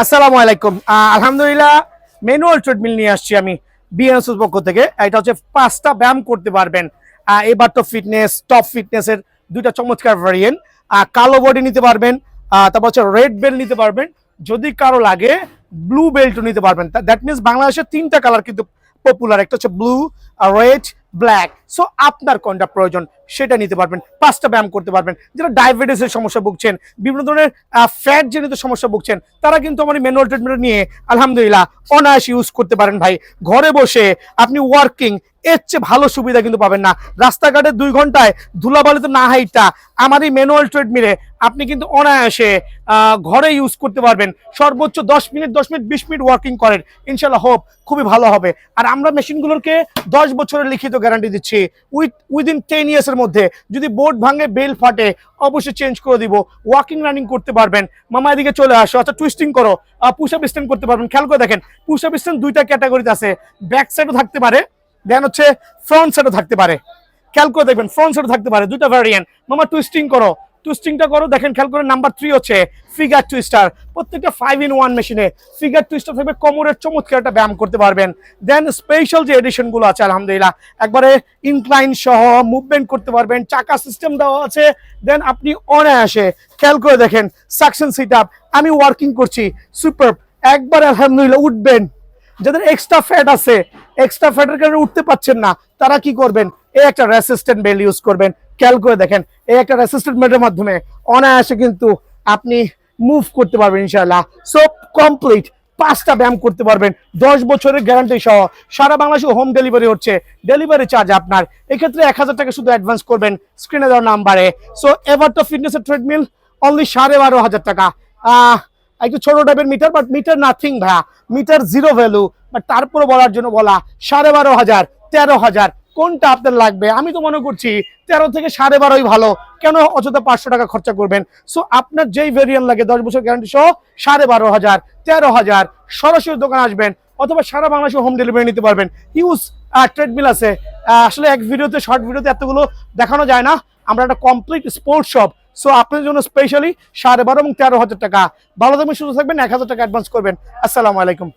আসসালামু আলাইকুম। আলহামদুলিল্লাহ ম্যানুয়াল ট্রেডমিল নিয়ে আসছি আমি বিএনএসএস পক্ষ থেকে। এটা হচ্ছে 5টা ব্যায়াম করতে পারবেন। এবার তো ফিটনেস টপ ফিটনেসের দুইটা চমৎকার ভ্যারিয়েন্ট। কালো বডি নিতে পারবেন, তারপর হচ্ছে রেড বেল্ট নিতে পারবেন, যদি কারো লাগে ব্লু বেল্টও নিতে পারবেন। দ্যাট মিনস বাংলাদেশের 3টা কালার কিন্তু পপুলার, একটা হচ্ছে ব্লু, রেড, ব্ল্যাক। সো আপনার কোনটা প্রয়োজন সেটা নিতে পারবেন। 5টা ব্যায়াম করতে পারবেন। যারা ডায়াবেটিসের সমস্যা ভুগছেন, বিভিন্ন ধরনের ফ্যাট জনিত সমস্যা ভুগছেন, তারা কিন্তু আমার ম্যানুয়াল ট্রিটমেন্ট নিয়ে আলহামদুলিল্লাহ অনায়াসে ইউজ করতে পারেন। ভাই, ঘরে বসে আপনি ওয়ার্কিং এর চেয়ে ভালো সুবিধা কিন্তু পাবেন না। রাস্তাঘাটে 2 ঘন্টায় ধুলাবালিতে না হাইটা আমার এই ম্যানুয়াল ট্রেডমিলে আপনি কিন্তু অনায়াসে ঘরে ইউজ করতে পারবেন। সর্বোচ্চ 10 মিনিট 20 মিনিট ওয়ার্কিং করেন, ইনশাল্লাহ হোপ খুবই ভালো হবে। আর আমরা মেশিনগুলোকে 10 বছরের লিখিত গ্যারান্টি দিচ্ছি। উইদিন 10 ইয়ার্সের মধ্যে যদি বোর্ড ভাঙে, বেল ফাটে, অবশ্যই চেঞ্জ করে দিব। ওয়াকিং রানিং করতে পারবেন। মামা এদিকে চলে আসো, আচ্ছা টুইস্টিং করো, পুশ আপ স্ট্যান্ড করতে পারবেন। খেয়াল করে দেখেন, পুশ আপ স্ট্যান্ড 2টা ক্যাটাগরিতে আছে, ব্যাক সাইডও থাকতে পারে, দেন হচ্ছে ফ্রন্ট সাইডও থাকতে পারে। খেয়াল করে দেখবেন, ফ্রন্ট সাইডও থাকতে পারে, 2টা ভ্যারিয়েন্ট। মামা টুইস্টিং করো, টুইস্টিংটা করো, দেখেন খেয়াল করে। নাম্বার 3 হচ্ছে ফিগার টুইস্টার। প্রত্যেকটা 5-in-1 মেশিনে ফিগার টুইস্টার থাকবে, কোমরের চমৎকার একটা ব্যায়াম করতে পারবেন। দেন স্পেশাল যে এডিশন গুলো আছে আলহামদুলিল্লাহ একবারে ইনক্লাইন সহ মুভমেন্ট করতে পারবেন, চাকা সিস্টেম দেওয়া আছে। দেন আপনি অনায়াসে খেয়াল করে দেখেন, সাকশন সিট আপ আমি ওয়ার্কিং করছি, সুপার একবার আলহামদুলিল্লাহ উঠবেন। যাদের এক্সট্রা ফ্যাট আছে, এক্সট্রা ফ্যাটের কারণে উঠতে পাচ্ছেন না, তারা কি করবেন, এই একটা রেসিস্ট্যান্ট বেল ইউজ করবেন। খেয়াল করে দেখেন, এই একটা রেসিস্ট্যান্ট বেলের মাধ্যমে অনায়াসে কিন্তু আপনি মুভ করতে পারবেন ইনশাআল্লাহ। সো কমপ্লিট 5টা ব্যায়াম করতে পারবেন, 10 বছরের গ্যারান্টি সহ। সারা বাংলাদেশে হোম ডেলিভারি হচ্ছে, ডেলিভারি চার্জ আপনার। এক্ষেত্রে 1000 টাকা শুধু অ্যাডভান্স করবেন স্ক্রিনে দেওয়া নাম্বারে। সো এবার তো ফিটনেসের ট্রেডমিল অনলি 12,500 টাকা। একটু ছোট টাইপের মিটার, বাট মিটার নাথিং ভাইয়া, মিটার জিরো ভ্যালু, বাট তারপরে বলার জন্য বলা 12,500, 13,000 কোনটা আপনার লাগবে? আমি তো মনে করছি 13 থেকে 12,500 ভালো। কেন অযথা 500 টাকা খরচা করবেন? সো আপনার যেই ভেরিয়েন্ট লাগে 10 বছর গ্যারান্টি সহ 12,500, 13,000 সরাসরি দোকান আসবেন, অথবা সারা বাংলাদেশে হোম ডেলিভারি নিতে পারবেন। হিউজ ট্রেডমিল আছে। আসলে এক ভিডিওতে, শর্ট ভিডিওতে এতগুলো দেখানো যায় না। আমরা একটা কমপ্লিট স্পোর্টস শপ। সো আপনাদের জন্য স্পেশালি 12,500 এবং 13,000 টাকা। ভালো থাকবেন, সুস্থ থাকবেন, 1,000 টাকা অ্যাডভান্স করবেন। আসসালামু আলাইকুম।